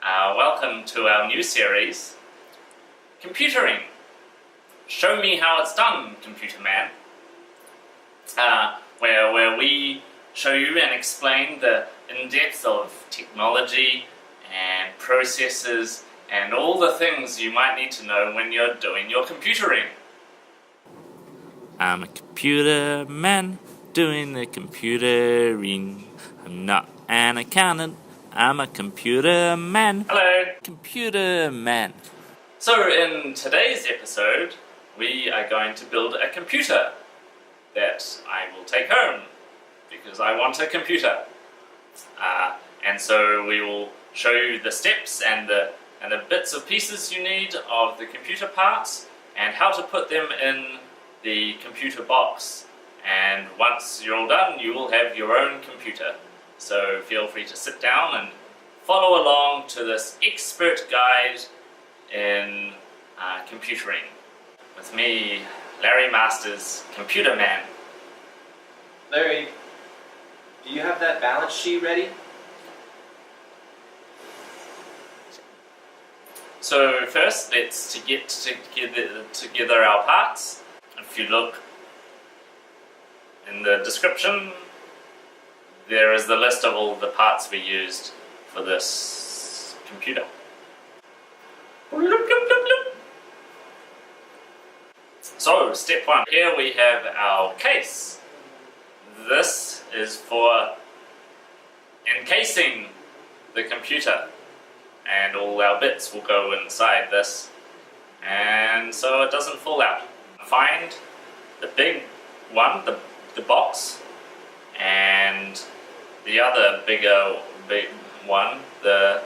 Welcome to our new series, Computering. Show me how it's done, Computer Man. Where we show you and explain the in-depth of technology and processes and all the things you might need to know when you're doing your computering. I'm a computer man doing the computering. I'm not an accountant. I'm a computer man. Hello. Computer man. So in today's episode, we are going to build a computer that I will take home because I want a computer. And so we will show you the steps and the bits of pieces you need of the computer parts and how to put them in the computer box. And once you're all done, you will have your own computer. So feel free to sit down and follow along to this expert guide in computering with me, Larry Masters, Computer Man. Larry, do you have that balance sheet ready? So first, let's get together our parts. If you look in the description, there is the list of all the parts we used for this computer. So, step one. Here we have our case. This is for encasing the computer, and all our bits will go inside this, and so it doesn't fall out. Find the big one, the box, and the other big one, the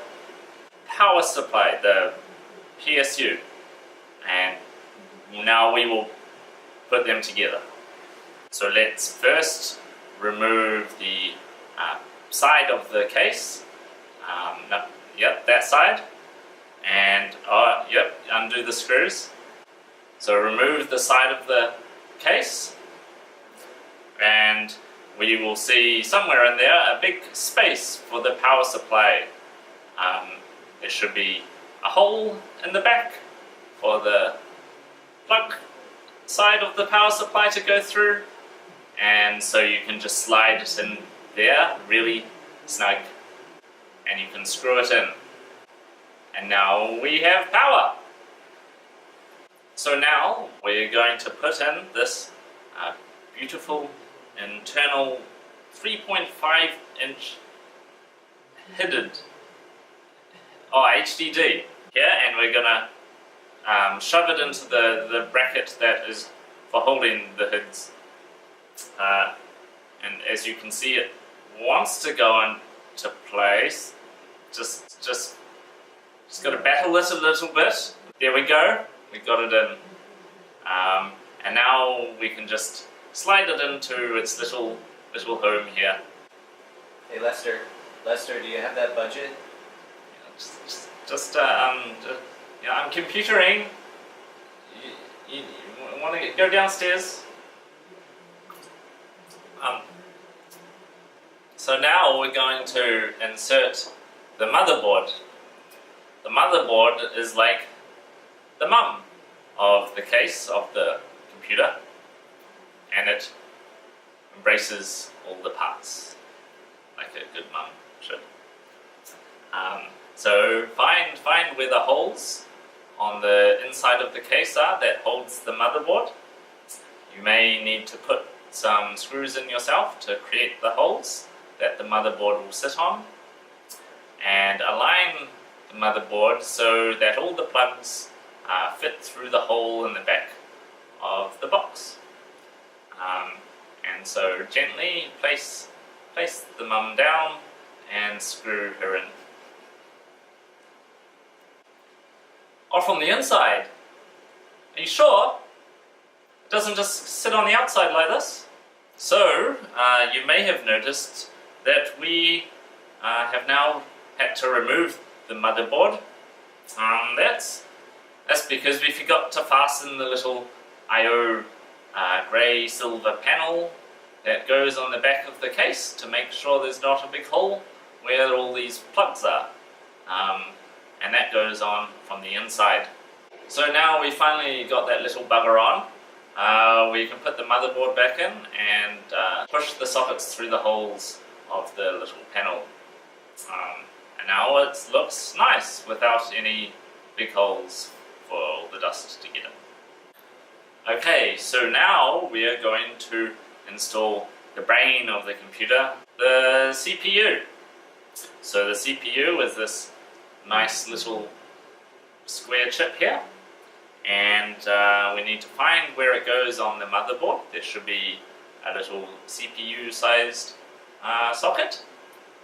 power supply, the PSU, and now we will put them together. So let's first remove the side of the case, that side, and undo the screws. So remove the side of the case, and we will see somewhere in there a big space for the power supply. There should be a hole in the back for the plug side of the power supply to go through, and so you can just slide it in there really snug, and you can screw it in. And now we have power. So now we're going to put in this beautiful internal 3.5-inch HDD here, and we're gonna shove it into the bracket that is for holding the HIDs. And as you can see, it wants to go into place. Just got to battle it a little bit. There we go. We got it in. And now we can just slide it into its little home here. Hey Lester, do you have that budget? I'm computering. You want to go downstairs? So now we're going to insert the motherboard. The motherboard is like the mum of the case of the computer, and it embraces all the parts like a good mum should. So find where the holes on the inside of the case are that holds the motherboard. You may need to put some screws in yourself to create the holes that the motherboard will sit on, and align the motherboard so that all the plugs fit through the hole in the back of the box. And so gently place the mum down and screw her in. Off on the inside. Are you sure? It doesn't just sit on the outside like this? So, you may have noticed that we have now had to remove the motherboard. That's because we forgot to fasten the little I/O grey silver panel that goes on the back of the case to make sure there's not a big hole where all these plugs are. and that goes on from the inside. So now we finally got that little bugger on. We can put the motherboard back in and push the sockets through the holes of the little panel. And now it looks nice without any big holes for all the dust to get in. Okay, so now we are going to install the brain of the computer, the CPU. So the CPU is this nice little square chip here, and we need to find where it goes on the motherboard. There should be a little CPU sized socket,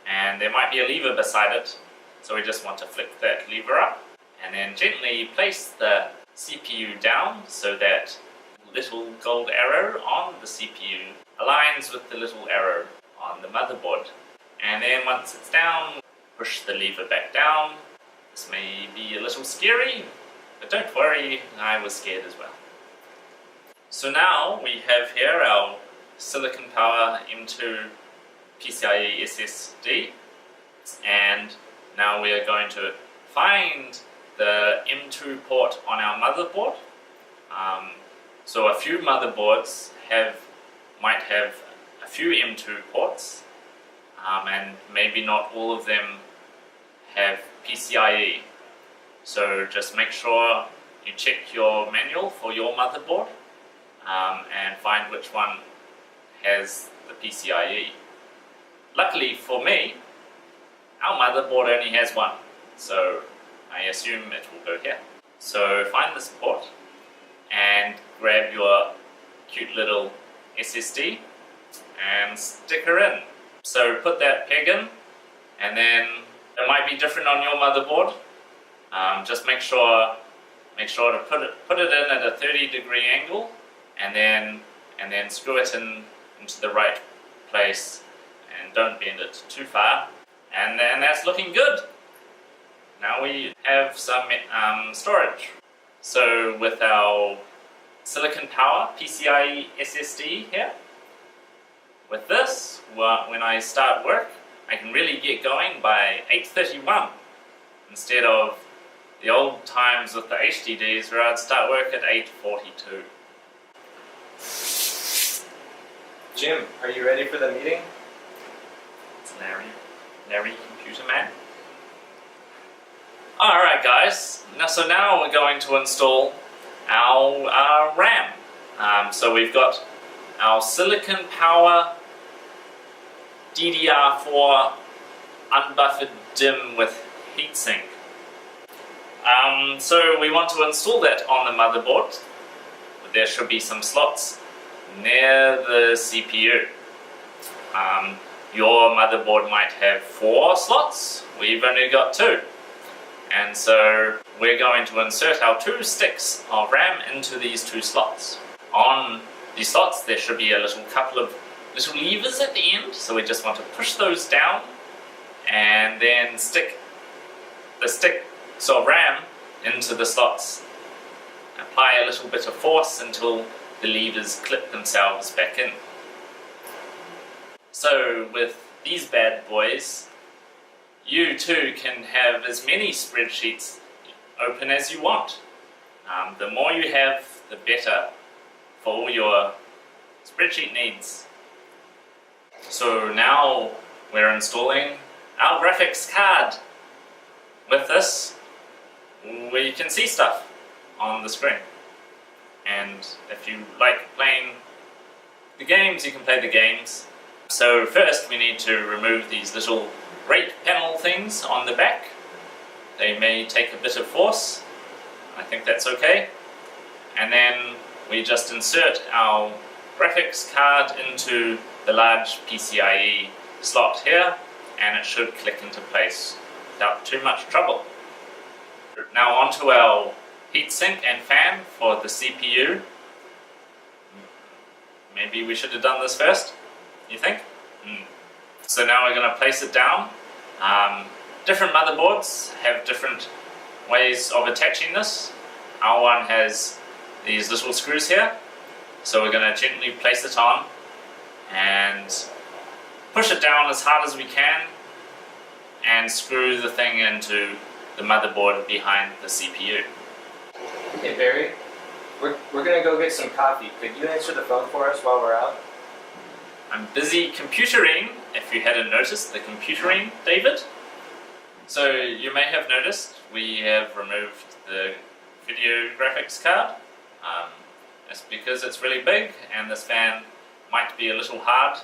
and there might be a lever beside it, so we just want to flick that lever up and then gently place the CPU down so that little gold arrow on the CPU aligns with the little arrow on the motherboard. And then once it's down, push the lever back down. This may be a little scary, but don't worry, I was scared as well. So now we have here our Silicon Power M2 PCIe SSD, and now we are going to find the M2 port on our motherboard. So a few motherboards might have a few M2 ports, and maybe not all of them have PCIe. So just make sure you check your manual for your motherboard and find which one has the PCIe. Luckily for me, our motherboard only has one, so I assume it will go here. So find this port and grab your cute little SSD and stick her in. So put that peg in, and then it might be different on your motherboard. Just make sure to put it in at a 30-degree angle, and then screw it into the right place, and don't bend it too far. And then that's looking good. Now we have some storage. So with our Silicon Power PCIe SSD here, with this, when I start work, I can really get going by 8:31 instead of the old times with the HDDs where I'd start work at 8:42. Jim, are you ready for the meeting? It's Larry Computer Man. Alright guys, so now we're going to install our RAM. So we've got our Silicon Power DDR4 unbuffered DIMM with heatsink. So we want to install that on the motherboard. There should be some slots near the CPU. Your motherboard might have 4 slots, we've only got 2. And so we're going to insert our 2 sticks of RAM into these 2 slots. On these slots there should be a couple of little levers at the end, so we just want to push those down and then stick the sticks of RAM into the slots. Apply a little bit of force until the levers clip themselves back in. So with these bad boys, you too can have as many spreadsheets open as you want. The more you have, the better for all your spreadsheet needs. So now we're installing our graphics card. With this, we can see stuff on the screen. And if you like playing the games, you can play the games. So first we need to remove these little rate panel things on the back. They may take a bit of force. I think that's okay. And then we just insert our graphics card into the large PCIe slot here, and it should click into place without too much trouble. Now onto our heatsink and fan for the CPU. Maybe we should have done this first, you think? So now we're going to place it down. Different motherboards have different ways of attaching this. Our one has these little screws here, so we're going to gently place it on and push it down as hard as we can and screw the thing into the motherboard behind the CPU. Hey Barry, we're gonna go get some coffee. Could you answer the phone for us while we're out? I'm busy computering, if you hadn't noticed, the computering, David. So you may have noticed we have removed the video graphics card. It's because it's really big and this fan might be a little hard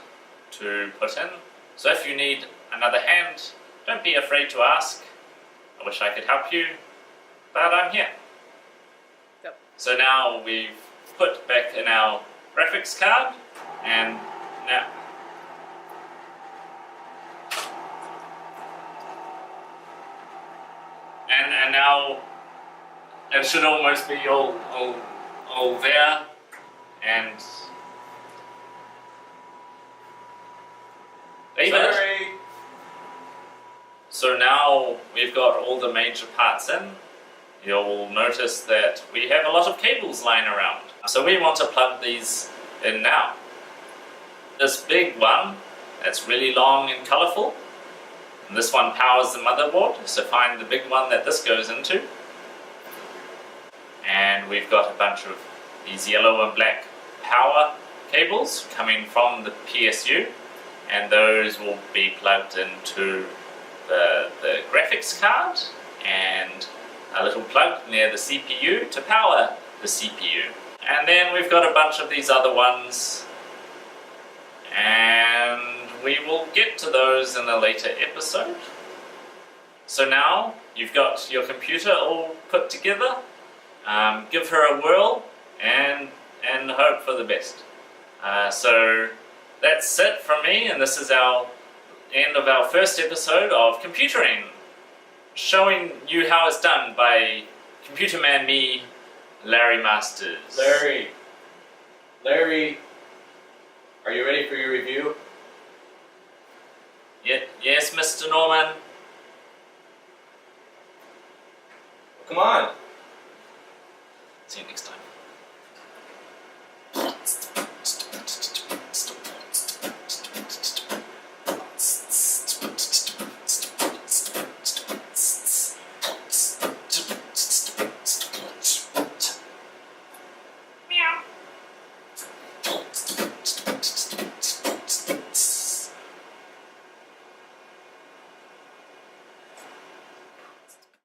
to put in. So if you need another hand, don't be afraid to ask. I wish I could help you, but I'm here. Yep. So now we've put back in our graphics card, and now and now it should almost be all there, and David. Sorry. So now we've got all the major parts in. You'll notice that we have a lot of cables lying around. So we want to plug these in now. This big one, that's really long and colourful, and this one powers the motherboard, so find the big one that this goes into. And we've got a bunch of these yellow and black power cables coming from the PSU, and those will be plugged into the graphics card and a little plug near the CPU to power the CPU. And then we've got a bunch of these other ones, and we will get to those in a later episode. So now you've got your computer all put together. Give her a whirl and hope for the best. So that's it from me, and this is our end of our first episode of Computering, showing you how it's done by Computer Man me, Larry Masters. Larry, are you ready for your review? Yes, Mr. Norman. Come on. See you next time.